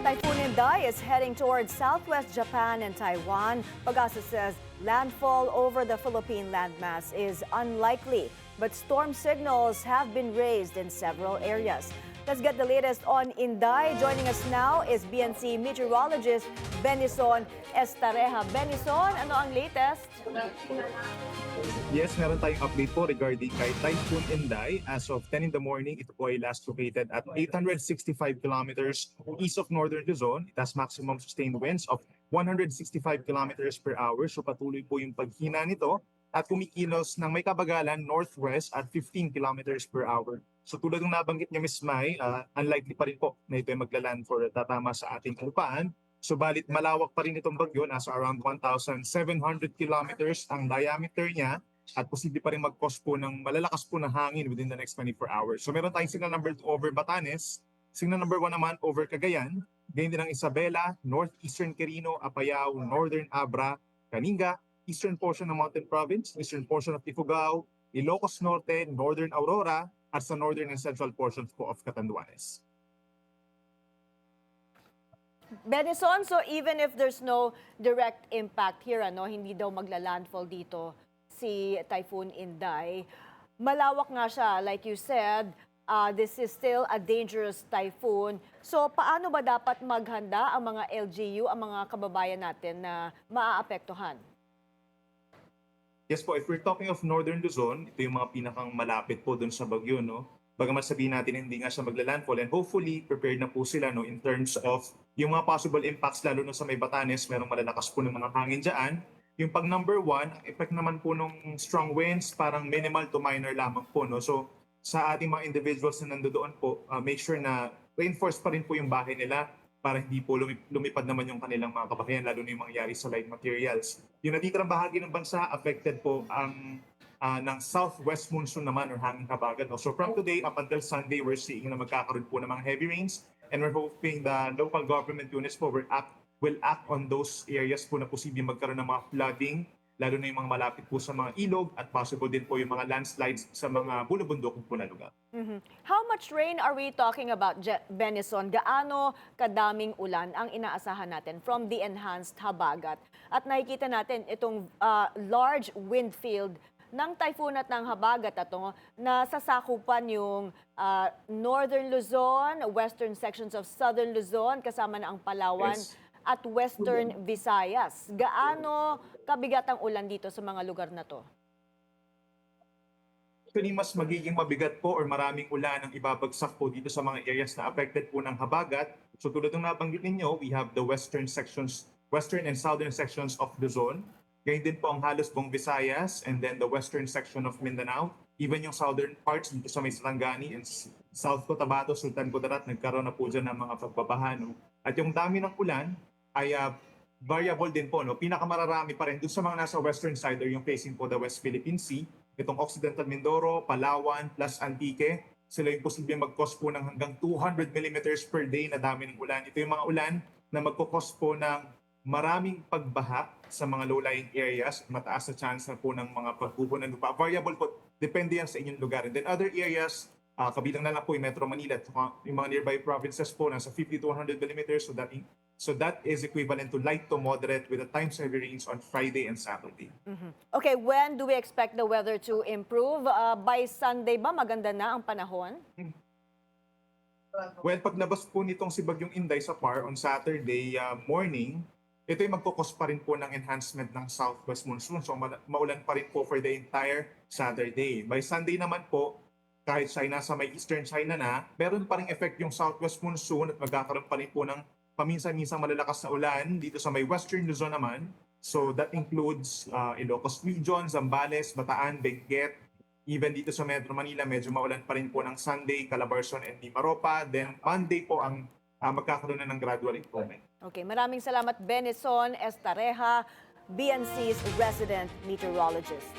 Typhoon Indai is heading towards southwest Japan and Taiwan. Pag-asa says landfall over the Philippine landmass is unlikely, but storm signals have been raised in several areas. Let's get the latest on Inday. Joining us now is BNC meteorologist Benison Estareja. Benison, ano ang latest? Yes, meron tayong update po regarding kay Typhoon Inday. As of 10 in the morning, ito po ay last located at 865 kilometers east of northern Luzon. It has maximum sustained winds of 165 kilometers per hour. So patuloy po yung paghina nito at kumikilos ng may kabagalan northwest at 15 kilometers per hour. So tulad ng nabanggit niya Ms. Mai, unlikely pa rin po na ito ay maglaland for tatama sa ating kalupaan. Subalit malawak pa rin itong bagyo, nasa around 1,700 kilometers ang diameter niya at posible pa rin mag-cause po ng malalakas po na hangin within the next 24 hours. So meron tayong signal number 2 over Batanes, signal number 1 naman over Cagayan, ganyan din ang Isabela, northeastern Quirino, Apayao, northern Abra, Kalinga, eastern portion ng Mountain Province, eastern portion of Ifugao, Ilocos Norte, northern Aurora, at sa northern and central portions po of Catanduanes. Benison, so even if there's no direct impact here, hindi daw magla-landfall dito si Typhoon Inday, malawak nga siya, like you said, this is still a dangerous typhoon. So paano ba dapat maghanda ang mga LGU, ang mga kababayan natin na maaapektuhan? Yes po, if we're talking of Northern Luzon, ito yung mga pinakang malapit po dun sa bagyo, no? Bagamat sabihin natin hindi nga siya magla-landfall and hopefully prepared na po sila no, in terms of yung mga possible impacts lalo na sa may Batanes, merong malalakas po ng mga hangin dyan. Yung pag number 1, ang effect naman po ng strong winds, parang minimal to minor lamang po. No? So sa ating mga individuals na nandoon po, make sure na reinforced pa rin po yung bahay nila para hindi po lumipad naman yung kanilang mga kabahayan, lalo na yung mangyari sa light materials. Yung natitirang bahagi ng bansa, affected po ang ng southwest monsoon naman or hanging habagat. No? So from today up until Sunday, we're seeing na magkakaroon po ng mga heavy rains and we're hoping the local government units po will act on those areas po na posibleng magkaroon ng mga flooding, lalo na yung mga malapit po sa mga ilog at possible din po yung mga landslides sa mga bulubundok po na lugar. How much rain are we talking about, Benison? Gaano kadaming ulan ang inaasahan natin from the enhanced habagat? At nakikita natin itong large wind field ng typhoon at ng habagat na sasakupan yung northern Luzon, western sections of southern Luzon, kasama na ang Palawan, Yes. at western Visayas. Gaano kabigat ang ulan dito sa mga lugar na to? Actually, mas magiging mabigat po or maraming ulan ang ibabagsak po dito sa mga areas na affected po ng habagat. So tulad ng nabanggit ninyo, we have the western and southern sections of Luzon. Ganyan din po ang halos buong Visayas and then the western section of Mindanao. Even yung southern parts dito sa may Sarangani and South Cotabato, Sultan Kudarat, nagkaroon na po dyan ng mga pagbabaha. No? At yung dami ng ulan ay variable din po. No? Pinakamararami pa rin doon sa mga nasa western side or yung facing po the West Philippine Sea. Itong Occidental Mindoro, Palawan, plus Antique, sila yung posibleng mag-cause po ng hanggang 200 millimeters per day na dami ng ulan. Ito yung mga ulan na magkukos po ng maraming pagbaha sa mga low-lying areas, mataas na chance na po ng mga pagbuho ng lupa. Variable po, depende yan sa inyong lugar. And then other areas, kabilang na lang po yung Metro Manila at yung mga nearby provinces po, nasa 50 to 100 millimeters. So that is equivalent to light to moderate with the times heavy rains on Friday and Saturday. Okay, when do we expect the weather to improve? By Sunday ba maganda na ang panahon? Well, paglabas po nitong si Bagyong Inday sa PAR on Saturday morning, ito ay magkukos pa rin po ng enhancement ng southwest monsoon. So maulan pa rin po for the entire Saturday. By Sunday naman po, kahit siya ay nasa may eastern China na, meron pa rin effect yung southwest monsoon at magkakaroon pa rin po ng paminsan-minsang malalakas na ulan dito sa may western Luzon naman. So that includes Ilocos Region, Zambales, Bataan, Benguet. Even dito sa Metro Manila, medyo maulan pa rin po ng Sunday, Calabarzon and Mimaropa. Then Monday po ang magkakaroon na ng gradual improvement. Okay, maraming salamat Benison Estareja, BNC's resident meteorologist.